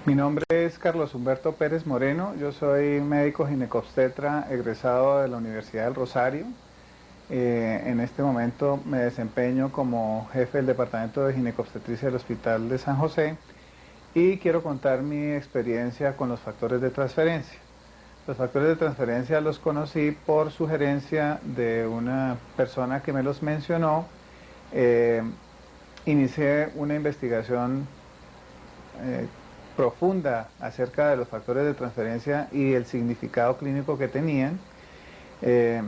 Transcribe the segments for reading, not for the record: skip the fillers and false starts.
Mi nombre es Carlos Humberto Pérez Moreno, yo soy médico ginecobstetra egresado de la Universidad del Rosario. En este momento me desempeño como jefe del Departamento de Ginecobstetricia del Hospital de San José y quiero contar mi experiencia con los factores de transferencia. Los factores de transferencia los conocí por sugerencia de una persona que me los mencionó. Eh, Inicié una investigación eh, profunda acerca de los factores de transferencia y el significado clínico que tenían, eh,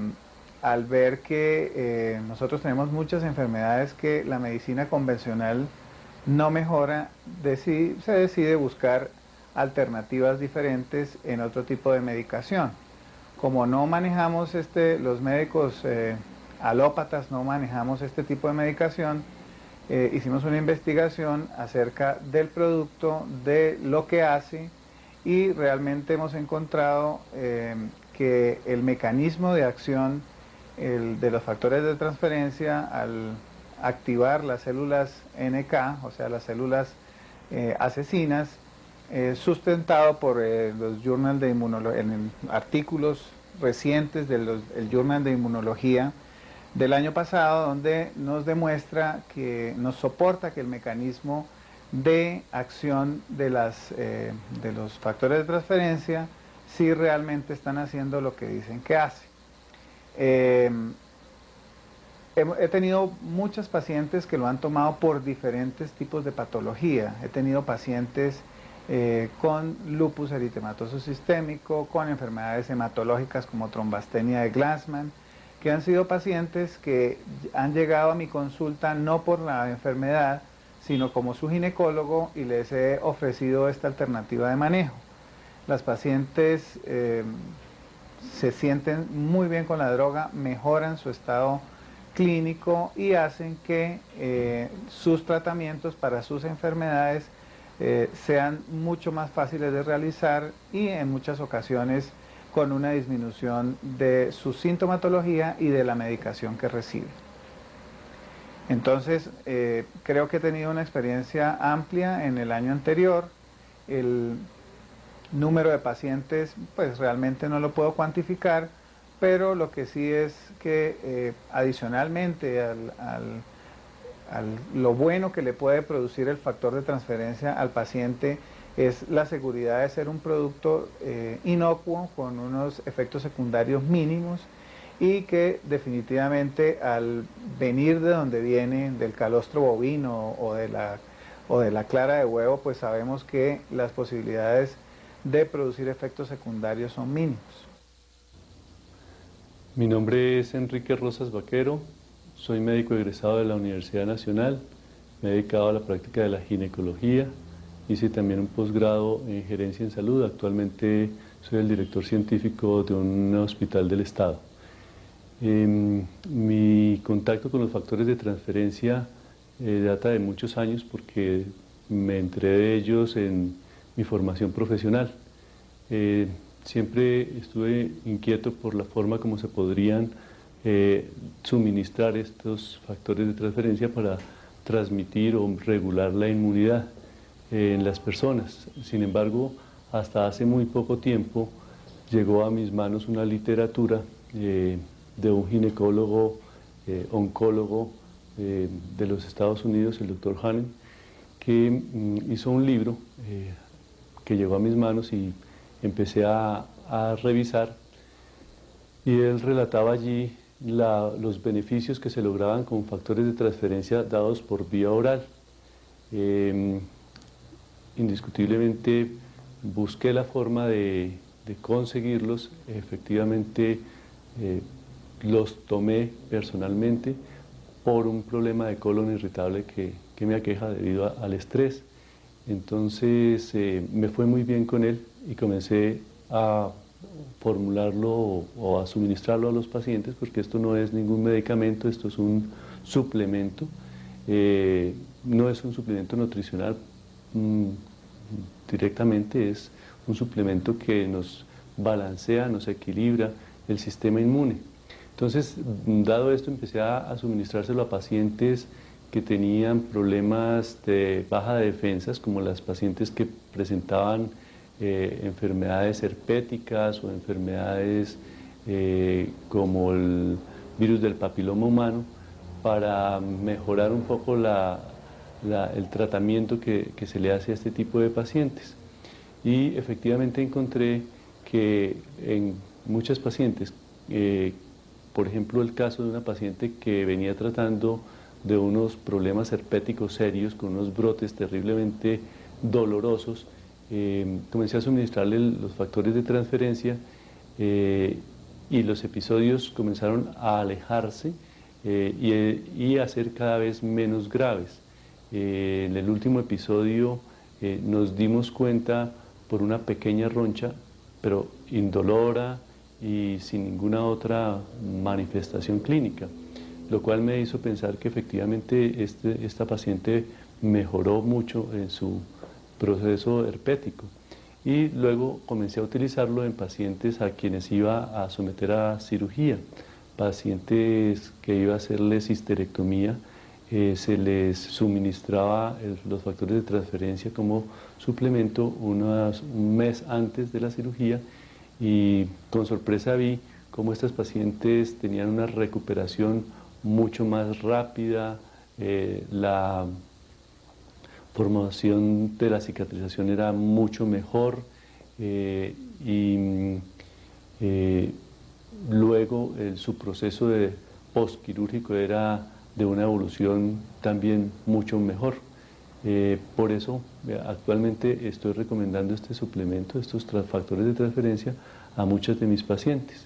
al ver que nosotros tenemos muchas enfermedades que la medicina convencional no mejora, se decide buscar alternativas diferentes en otro tipo de medicación. Como no manejamos los médicos alópatas no manejamos este tipo de medicación, hicimos una investigación acerca del producto, de lo que hace, y realmente hemos encontrado que el mecanismo de acción de los factores de transferencia al activar las células NK, o sea, las células asesinas, sustentado por los journal de en artículos recientes del Journal de Inmunología del año pasado, donde nos demuestra que nos soporta que el mecanismo de acción de los factores de transferencia sí realmente están haciendo lo que dicen que hace. He tenido muchas pacientes que lo han tomado por diferentes tipos de patología. He tenido pacientes con lupus eritematoso sistémico, con enfermedades hematológicas como trombastenia de Glassman, que han sido pacientes que han llegado a mi consulta no por la enfermedad, sino como su ginecólogo, y les he ofrecido esta alternativa de manejo. Las pacientes se sienten muy bien con la droga, mejoran su estado clínico y hacen que sus tratamientos para sus enfermedades sean mucho más fáciles de realizar y en muchas ocasiones con una disminución de su sintomatología y de la medicación que recibe. Entonces, creo que he tenido una experiencia amplia en el año anterior. El número de pacientes, pues realmente no lo puedo cuantificar, pero lo que sí es que adicionalmente lo bueno que le puede producir el factor de transferencia al paciente es la seguridad de ser un producto inocuo, con unos efectos secundarios mínimos, y que definitivamente al venir de donde viene, del calostro bovino o de la clara de huevo, pues sabemos que las posibilidades de producir efectos secundarios son mínimos. Mi nombre es Enrique Rosas Vaquero, soy médico egresado de la Universidad Nacional, me he dedicado a la práctica de la ginecología, hice también un posgrado en gerencia en salud, actualmente soy el director científico de un hospital del estado. Mi contacto con los factores de transferencia data de muchos años porque me enteré de ellos en mi formación profesional. Siempre estuve inquieto por la forma como se podrían suministrar estos factores de transferencia para transmitir o regular la inmunidad en las personas. Sin embargo, hasta hace muy poco tiempo llegó a mis manos una literatura de un ginecólogo, oncólogo de los Estados Unidos, el doctor Hannon, que hizo un libro que llegó a mis manos y empecé a revisar, y él relataba allí los beneficios que se lograban con factores de transferencia dados por vía oral. Indiscutiblemente busqué la forma de conseguirlos, efectivamente los tomé personalmente por un problema de colon irritable que me aqueja debido al estrés. Entonces me fue muy bien con él y comencé a formularlo o a suministrarlo a los pacientes, porque esto no es ningún medicamento, esto es un suplemento, no es un suplemento nutricional directamente, es un suplemento que nos balancea, nos equilibra el sistema inmune. Entonces, dado esto, empecé a suministrárselo a pacientes que tenían problemas de baja de defensas, como las pacientes que presentaban enfermedades herpéticas o enfermedades como el virus del papiloma humano, para mejorar un poco el tratamiento que se le hace a este tipo de pacientes. Y efectivamente encontré que en muchas pacientes, por ejemplo el caso de una paciente que venía tratando de unos problemas herpéticos serios, con unos brotes terriblemente dolorosos, comencé a suministrarle los factores de transferencia y los episodios comenzaron a alejarse y a ser cada vez menos graves. En el último episodio nos dimos cuenta por una pequeña roncha, pero indolora y sin ninguna otra manifestación clínica, lo cual me hizo pensar que efectivamente esta paciente mejoró mucho en su proceso herpético. Y luego comencé a utilizarlo en pacientes a quienes iba a someter a cirugía, pacientes que iba a hacerles histerectomía. Se les suministraba los factores de transferencia como suplemento un mes antes de la cirugía, y con sorpresa vi cómo estas pacientes tenían una recuperación mucho más rápida, la formación de la cicatrización era mucho mejor luego su proceso de postquirúrgico era de una evolución también mucho mejor. Por eso actualmente estoy recomendando este suplemento, estos factores de transferencia, a muchas de mis pacientes.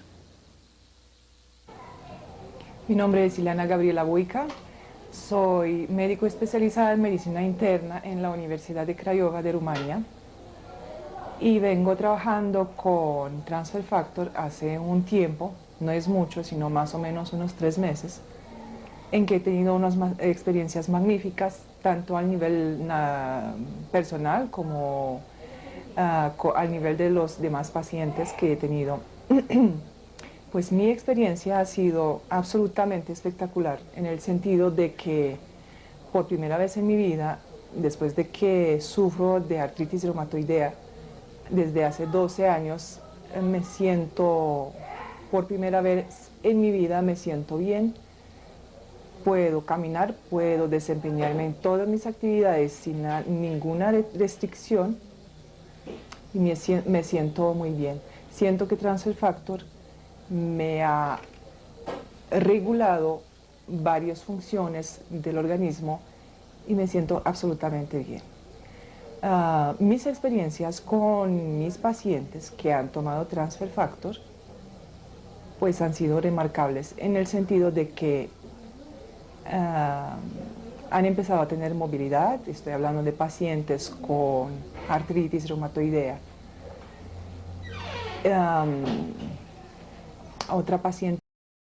Mi nombre es Ileana Gabriela Buica, soy médico especializada en medicina interna en la Universidad de Craiova de Rumania y vengo trabajando con Transfer Factor hace un tiempo, no es mucho, sino más o menos unos 3 meses, en que he tenido unas experiencias magníficas, tanto al nivel personal como al nivel de los demás pacientes que he tenido. Pues mi experiencia ha sido absolutamente espectacular, en el sentido de que por primera vez en mi vida, después de que sufro de artritis reumatoidea desde hace 12 años, me siento, por primera vez en mi vida me siento bien. Puedo caminar, puedo desempeñarme en todas mis actividades sin ninguna restricción y me siento muy bien. Siento que Transfer Factor me ha regulado varias funciones del organismo y me siento absolutamente bien. Mis experiencias con mis pacientes que han tomado Transfer Factor pues han sido remarcables, en el sentido de que han empezado a tener movilidad. Estoy hablando de pacientes con artritis reumatoidea. Otra paciente